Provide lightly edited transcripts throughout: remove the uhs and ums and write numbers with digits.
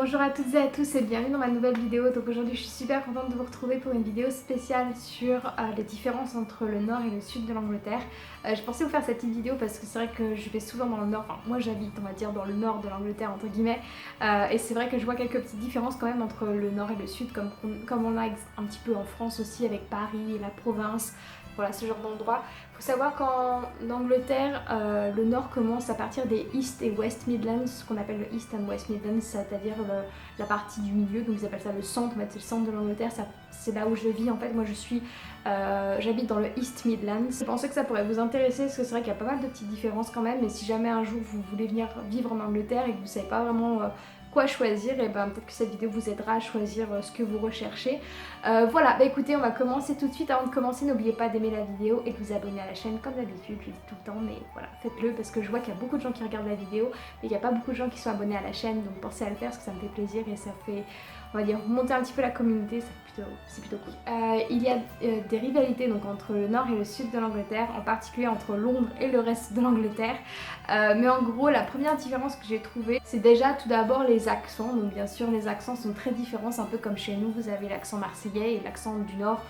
Bonjour à toutes et à tous et bienvenue dans ma nouvelle vidéo. Donc aujourd'hui je suis super contente de vous retrouver pour une vidéo spéciale sur les différences entre le nord et le sud de l'Angleterre. Je pensais vous faire cette petite vidéo parce que c'est vrai que je vais souvent dans le nord, enfin moi j'habite on va dire dans le nord de l'Angleterre entre guillemets, et c'est vrai que je vois quelques petites différences quand même entre le nord et le sud comme on a un petit peu en France aussi avec Paris et la province. Voilà, ce genre d'endroit. Il faut savoir qu'en Angleterre, le nord commence à partir des East et West Midlands, ce qu'on appelle le East and West Midlands, c'est-à-dire la partie du milieu, donc ils appellent ça le centre, en fait c'est le centre de l'Angleterre, c'est là où je vis en fait. Moi j'habite dans le East Midlands. Je pensais que ça pourrait vous intéresser parce que c'est vrai qu'il y a pas mal de petites différences quand même, et si jamais un jour vous voulez venir vivre en Angleterre et que vous savez pas vraiment quoi choisir, et ben peut-être que cette vidéo vous aidera à choisir ce que vous recherchez. Voilà, bah écoutez, on va commencer tout de suite. Avant de commencer, n'oubliez pas d'aimer la vidéo et de vous abonner à la chaîne comme d'habitude, je le dis tout le temps, mais voilà, faites-le parce que je vois qu'il y a beaucoup de gens qui regardent la vidéo mais il n'y a pas beaucoup de gens qui sont abonnés à la chaîne, donc pensez à le faire parce que ça me fait plaisir et ça fait, on va dire, monter un petit peu la communauté, c'est plutôt cool. Il y a des rivalités donc entre le nord et le sud de l'Angleterre, en particulier entre Londres et le reste de l'Angleterre. Mais en gros, la première différence que j'ai trouvée, c'est déjà tout d'abord les accents. Donc bien sûr, les accents sont très différents, c'est un peu comme chez nous, vous avez l'accent marseillais et l'accent du nord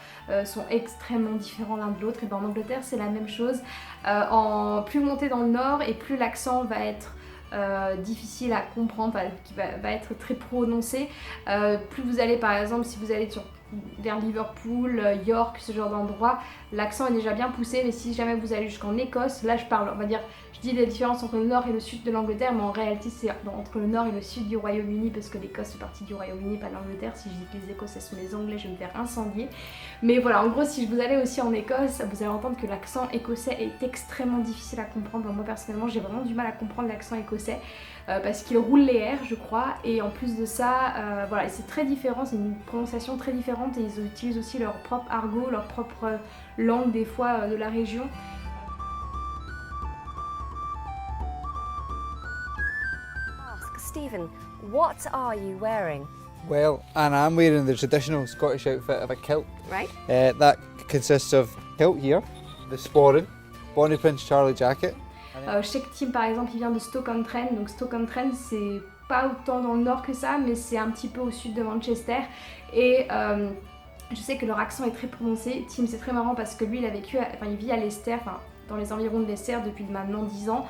sont extrêmement différents l'un de l'autre. Et ben en Angleterre, c'est la même chose. Plus vous montez dans le nord et plus l'accent va être difficile à comprendre, qui va être très prononcé. Plus vous allez, par exemple, si vous allez vers Liverpool, York, ce genre d'endroit, l'accent est déjà bien poussé. Mais si jamais vous allez jusqu'en Écosse, là je parle, on va dire, je dis la différence entre le nord et le sud de l'Angleterre, mais en réalité c'est entre le nord et le sud du Royaume-Uni, parce que l'Écosse fait partie du Royaume-Uni, pas de l'Angleterre. Si je dis que les Écossais sont les Anglais, je vais me faire incendier. Mais voilà, en gros, si vous allez aussi en Écosse, vous allez entendre que l'accent écossais est extrêmement difficile à comprendre. Moi personnellement, j'ai vraiment du mal à comprendre l'accent écossais parce qu'il roule les R, je crois, et en plus de ça, voilà, c'est très différent, c'est une prononciation très différente, et ils utilisent aussi leur propre argot, leur propre langue des fois de la région. Stephen, what are you wearing? Well, Anna, I'm wearing the traditional Scottish outfit of a kilt. Right. That consists of kilt here, the sporran, Bonnie Prince Charlie jacket. Je sais que Tim par exemple il vient de Stoke-on-Trent, donc Stoke-on-Trent c'est pas autant dans le nord que ça, mais c'est un petit peu au sud de Manchester, et je sais que leur accent est très prononcé. Tim, c'est très marrant parce que lui il vit à Leicester, dans les environs de Leicester depuis maintenant 10 ans.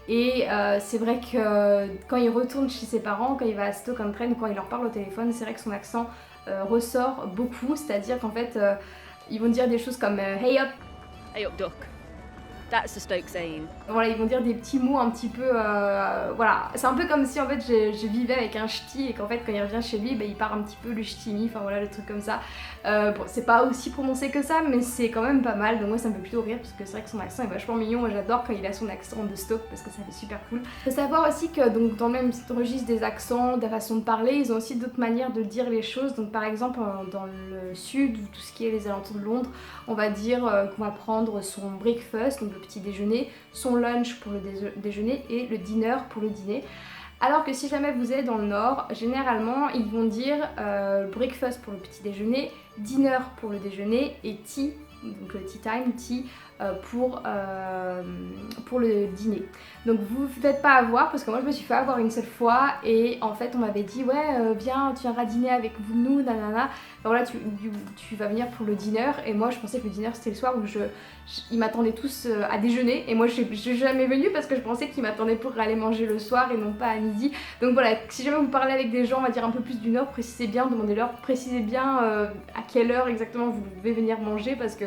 Et c'est vrai que quand il retourne chez ses parents, quand il va à Stoke-on-Trent, quand il leur parle au téléphone, c'est vrai que son accent ressort beaucoup, c'est-à-dire qu'en fait ils vont dire des choses comme hey up. Hey up, duck. That's the Stoke saying. Voilà, ils vont dire des petits mots un petit peu, voilà, c'est un peu comme si en fait je vivais avec un ch'ti et qu'en fait quand il revient chez lui, il part un petit peu le ch'timi, enfin voilà, le truc comme ça. Bon, c'est pas aussi prononcé que ça, mais c'est quand même pas mal, donc moi ça me fait plutôt rire parce que c'est vrai que son accent est vachement mignon. Moi j'adore quand il a son accent de Stoke parce que ça fait super cool. Faut savoir aussi que donc dans le même registre des accents, de la façon de parler, ils ont aussi d'autres manières de dire les choses. Donc par exemple dans le sud, ou tout ce qui est les alentours de Londres, on va dire qu'on va prendre son breakfast, donc le petit déjeuner, son lunch pour le déjeuner et le dinner pour le dîner. Alors que si jamais vous êtes dans le nord, généralement ils vont dire breakfast pour le petit déjeuner, dinner pour le déjeuner et tea, donc le tea time, tea pour le dîner. Donc vous ne faites pas avoir, parce que moi je me suis fait avoir une seule fois et en fait on m'avait dit ouais viens, tu viendras dîner avec nous, nanana. Enfin, voilà, tu vas venir pour le dinner, et moi je pensais que le dinner c'était le soir où ils m'attendaient tous à déjeuner, et moi je suis jamais venue parce que je pensais qu'ils m'attendaient pour aller manger le soir et non pas à midi. Donc voilà, si jamais vous parlez avec des gens, on va dire un peu plus du nord, précisez bien, demandez-leur, précisez bien à quelle heure exactement vous devez venir manger, parce que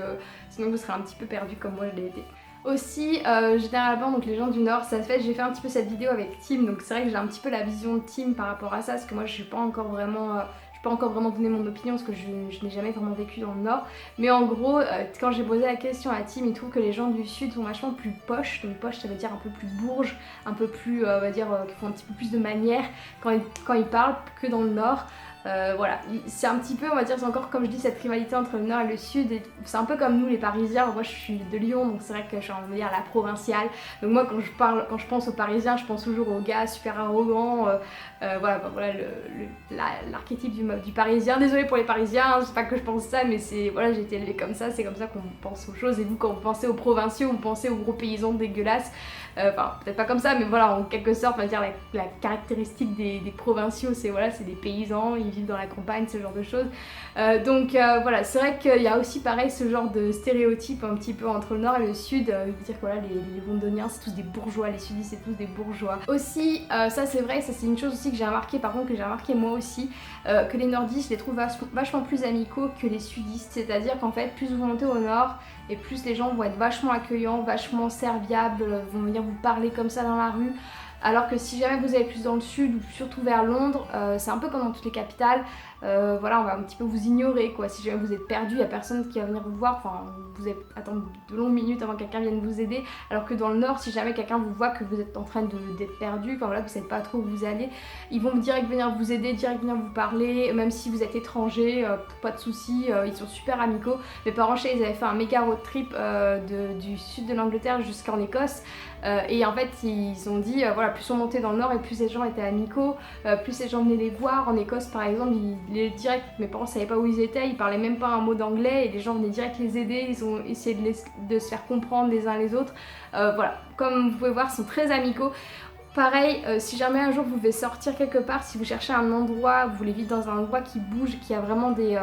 sinon vous serez un petit peu perdu comme moi je l'ai été. Aussi, généralement, donc les gens du Nord, ça se fait, j'ai fait un petit peu cette vidéo avec Tim, donc c'est vrai que j'ai un petit peu la vision de Tim par rapport à ça, parce que moi je suis pas encore vraiment donné mon opinion parce que je n'ai jamais vraiment vécu dans le Nord. Mais en gros, quand j'ai posé la question à Tim, il trouve que les gens du Sud sont vachement plus poches. Donc poche, ça veut dire un peu plus bourge, un peu plus, on va dire, qui font un petit peu plus de manières quand ils parlent que dans le Nord. Voilà, c'est un petit peu, on va dire, c'est encore comme je dis, cette rivalité entre le nord et le sud, et c'est un peu comme nous les parisiens. Moi je suis de Lyon, donc c'est vrai que je suis, on va dire, la provinciale, donc moi quand je pense aux parisiens, je pense toujours aux gars super arrogants, voilà, l'archétype du parisien. Désolée pour les parisiens, c'est pas que je pense ça, mais c'est, voilà, j'ai été élevée comme ça, c'est comme ça qu'on pense aux choses. Et vous, quand vous pensez aux provinciaux, vous pensez aux gros paysans dégueulasses. enfin peut-être pas comme ça, mais voilà, en quelque sorte, on va dire la caractéristique des provinciaux, c'est voilà, c'est des paysans, ils vivent dans la campagne, ce genre de choses. Donc voilà, c'est vrai qu'il y a aussi pareil ce genre de stéréotype un petit peu entre le nord et le sud, dire que voilà, les londoniens c'est tous des bourgeois, les sudistes c'est tous des bourgeois. Aussi, ça c'est vrai, ça c'est une chose aussi que j'ai remarqué, par contre que j'ai remarqué moi aussi, que les nordistes je les trouve vachement plus amicaux que les sudistes, c'est-à-dire qu'en fait plus vous montez au nord et plus les gens vont être vachement accueillants, vachement serviables, vont venir vous parler comme ça dans la rue. Alors que si jamais vous allez plus dans le sud ou surtout vers Londres, c'est un peu comme dans toutes les capitales, voilà, on va un petit peu vous ignorer quoi. Si jamais vous êtes perdu, il n'y a personne qui va venir vous voir, enfin vous allez attendre de longues minutes avant que quelqu'un vienne vous aider. Alors que dans le nord, si jamais quelqu'un vous voit que vous êtes en train d'être perdu, enfin voilà, que vous ne savez pas trop où vous allez, ils vont direct venir vous aider, direct venir vous parler, même si vous êtes étranger, pas de soucis, ils sont super amicaux. Mes parents chez ils avaient fait un méga road trip du sud de l'Angleterre jusqu'en Écosse. Et en fait ils ont dit voilà, plus on montait dans le nord et plus les gens étaient amicaux, plus les gens venaient les voir. En Écosse par exemple, direct, mes parents savaient pas où ils étaient, ils parlaient même pas un mot d'anglais et les gens venaient direct les aider, ils ont essayé de se faire comprendre les uns les autres. Voilà, comme vous pouvez voir, ils sont très amicaux. Pareil, si jamais un jour vous devez sortir quelque part, si vous cherchez un endroit, vous voulez vivre dans un endroit qui bouge, qui a vraiment des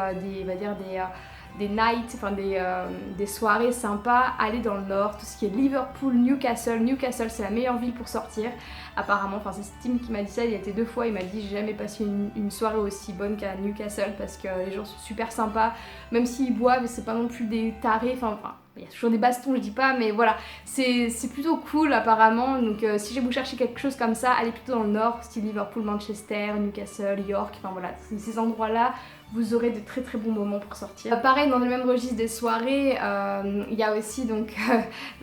nights, enfin des soirées sympas, allez dans le nord, tout ce qui est Liverpool, Newcastle. Newcastle c'est la meilleure ville pour sortir apparemment, enfin c'est Tim qui m'a dit ça, il y a été 2 fois, il m'a dit j'ai jamais passé une soirée aussi bonne qu'à Newcastle parce que les gens sont super sympas, même s'ils boivent c'est pas non plus des tarés, enfin il y a toujours des bastons, je dis pas, mais voilà, c'est plutôt cool apparemment. Donc si vous cherchez quelque chose comme ça, allez plutôt dans le nord, style Liverpool, Manchester, Newcastle, York, enfin voilà, ces endroits là vous aurez de très très bons moments pour sortir. Pareil, dans le même registre des soirées, il y a aussi donc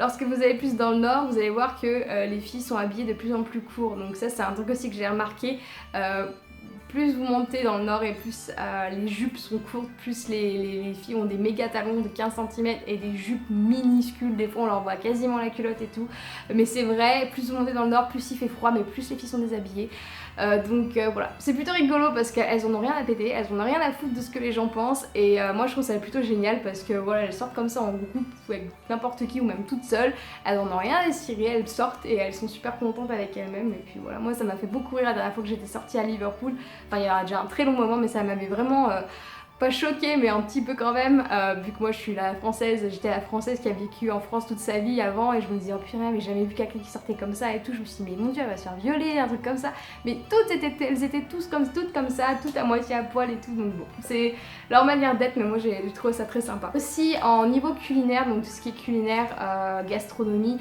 lorsque vous allez plus dans le nord, vous allez voir que les filles sont habillées de plus en plus court. Donc ça c'est un truc aussi que j'ai remarqué. Plus vous montez dans le nord et plus les jupes sont courtes, plus les filles ont des méga talons de 15 cm et des jupes minuscules, des fois on leur voit quasiment la culotte et tout. Mais c'est vrai, plus vous montez dans le nord, plus il fait froid, mais plus les filles sont déshabillées. Donc voilà, c'est plutôt rigolo parce qu'elles en ont rien à péter, elles en ont rien à foutre de ce que les gens pensent et moi je trouve ça plutôt génial parce que voilà, elles sortent comme ça en groupe avec n'importe qui ou même toutes seules, elles en ont rien à cirer, elles sortent et elles sont super contentes avec elles-mêmes et puis voilà, moi ça m'a fait beaucoup rire la dernière fois que j'étais sortie à Liverpool, enfin il y a déjà un très long moment mais ça m'avait vraiment pas choquée mais un petit peu quand même, vu que moi je suis la française, j'étais la française qui a vécu en France toute sa vie avant et je me disais oh purée mais j'ai jamais vu quelqu'un qui sortait comme ça et tout, je me suis dit mais mon dieu elle va se faire violer, un truc comme ça, mais elles étaient toutes comme ça, toutes à moitié à poil et tout, donc bon c'est leur manière d'être mais moi j'ai trouvé ça très sympa. Aussi en niveau culinaire, donc tout ce qui est culinaire, gastronomie,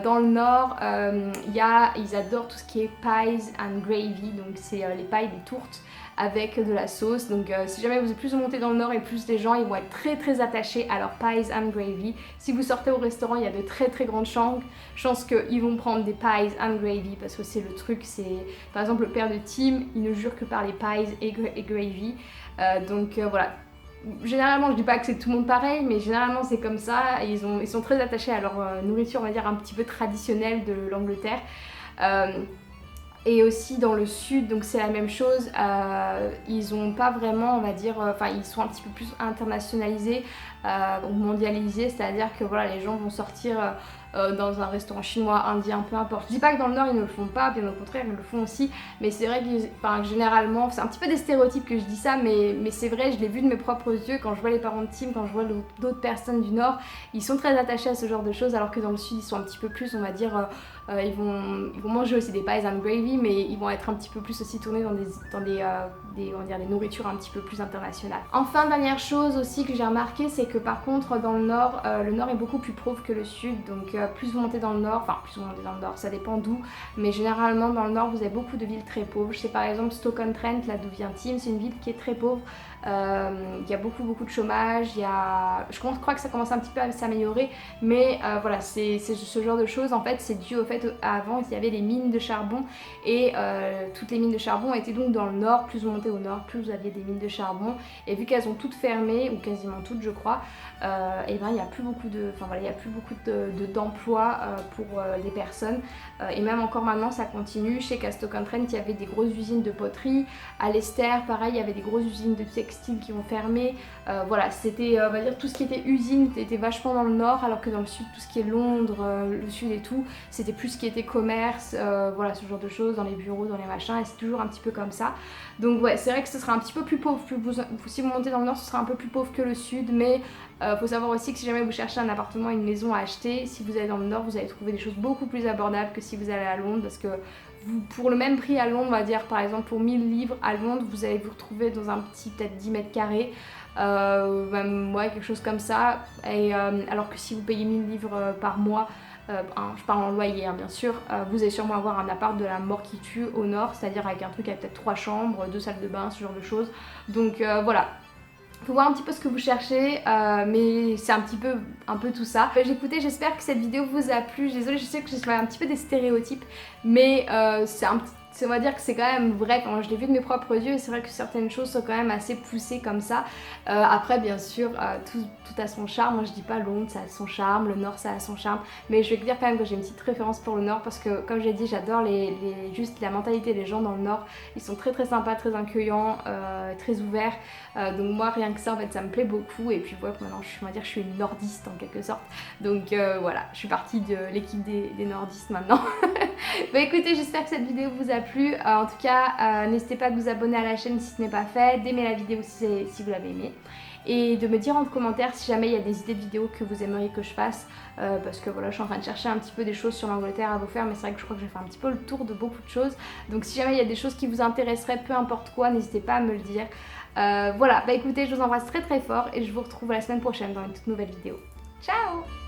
dans le nord ils adorent tout ce qui est pies and gravy, donc c'est les pailles, des tourtes avec de la sauce. Donc si jamais vous êtes plus monté dans le nord et plus les gens ils vont être très très attachés à leur pies and gravy. Si vous sortez au restaurant il y a de très très grandes chances qu'ils vont prendre des pies and gravy parce que c'est le truc, c'est par exemple le père de Tim il ne jure que par les pies et gravy, donc voilà. Généralement, je dis pas que c'est tout le monde pareil, mais généralement c'est comme ça. Ils sont très attachés à leur nourriture, on va dire un petit peu traditionnelle de l'Angleterre. Et aussi dans le sud, donc c'est la même chose, ils ont pas vraiment, on va dire, enfin ils sont un petit peu plus internationalisés, mondialisés, c'est-à-dire que voilà, les gens vont sortir dans un restaurant chinois, indien, peu importe. Je dis pas que dans le nord ils ne le font pas, bien au contraire ils le font aussi, mais c'est vrai que généralement, c'est un petit peu des stéréotypes que je dis ça, mais c'est vrai, je l'ai vu de mes propres yeux quand je vois les parents de Tim, quand je vois d'autres personnes du nord, ils sont très attachés à ce genre de choses, alors que dans le sud ils sont un petit peu plus, on va dire, ils vont manger aussi des pies and gravy, mais ils vont être un petit peu plus aussi tournés dans des nourritures un petit peu plus internationales. Enfin, dernière chose aussi que j'ai remarqué, c'est que par contre dans le nord est beaucoup plus pauvre que le sud, donc plus vous montez dans le nord, enfin plus vous montez dans le nord, ça dépend d'où, mais généralement dans le nord vous avez beaucoup de villes très pauvres. Je sais par exemple Stoke-on-Trent, là d'où vient Tim, c'est une ville qui est très pauvre. Il y a beaucoup de chômage, je crois que ça commence un petit peu à s'améliorer, mais voilà, c'est ce genre de choses. En fait c'est dû au fait qu'avant il y avait les mines de charbon et toutes les mines de charbon étaient donc dans le nord. Plus vous montez au nord, plus vous aviez des mines de charbon, et vu qu'elles ont toutes fermé, ou quasiment toutes je crois, et ben il n'y a plus beaucoup d'emplois pour les personnes, et même encore maintenant ça continue. Je sais qu'à Stoke-on-Trent il y avait des grosses usines de poterie, à Leicester pareil il y avait des grosses usines de textile, textiles qui ont fermé. Voilà, c'était, on va dire, tout ce qui était usine était vachement dans le nord, alors que dans le sud, tout ce qui est Londres, le sud et tout, c'était plus ce qui était commerce, voilà, ce genre de choses, dans les bureaux, dans les machins, et c'est toujours un petit peu comme ça. Donc ouais, c'est vrai que ce sera un petit peu plus pauvre, si vous montez dans le nord, ce sera un peu plus pauvre que le sud, mais faut savoir aussi que si jamais vous cherchez un appartement, une maison à acheter, si vous allez dans le nord, vous allez trouver des choses beaucoup plus abordables que si vous allez à Londres, parce que pour le même prix à Londres, on va dire par exemple pour 1000 livres à Londres, vous allez vous retrouver dans un petit peut-être 10 mètres carrés, même ouais, quelque chose comme ça, et alors que si vous payez 1000 livres par mois, je parle en loyer bien sûr, vous allez sûrement avoir un appart de la mort qui tue au nord, c'est-à-dire avec un truc avec peut-être 3 chambres, 2 salles de bain, ce genre de choses. Donc voilà. Faut voir un petit peu ce que vous cherchez, mais c'est un peu tout ça. Écoutez, j'espère que cette vidéo vous a plu. Désolée, je sais que j'ai fait un petit peu des stéréotypes, mais on va dire que c'est quand même vrai quand je l'ai vu de mes propres yeux, et c'est vrai que certaines choses sont quand même assez poussées comme ça. Après bien sûr, tout a son charme. Moi je dis pas Londres ça a son charme, le Nord ça a son charme, mais je vais dire quand même que j'ai une petite préférence pour le Nord parce que comme j'ai dit, j'adore juste la mentalité des gens dans le Nord. Ils sont très très sympas, très accueillants, très ouverts. Donc moi rien que ça en fait ça me plaît beaucoup, et puis voilà, maintenant on va dire que je suis une nordiste en quelque sorte. Donc voilà, je suis partie de l'équipe des nordistes maintenant. Bah écoutez, j'espère que cette vidéo vous a plu. En tout cas, n'hésitez pas à vous abonner à la chaîne si ce n'est pas fait, d'aimer la vidéo si vous l'avez aimée, et de me dire en commentaire si jamais il y a des idées de vidéos que vous aimeriez que je fasse, parce que voilà, je suis en train de chercher un petit peu des choses sur l'Angleterre à vous faire, mais c'est vrai que je crois que j'ai fait un petit peu le tour de beaucoup de choses. Donc si jamais il y a des choses qui vous intéresseraient, peu importe quoi, n'hésitez pas à me le dire. Voilà, bah écoutez, je vous embrasse très très fort et je vous retrouve la semaine prochaine dans une toute nouvelle vidéo. Ciao!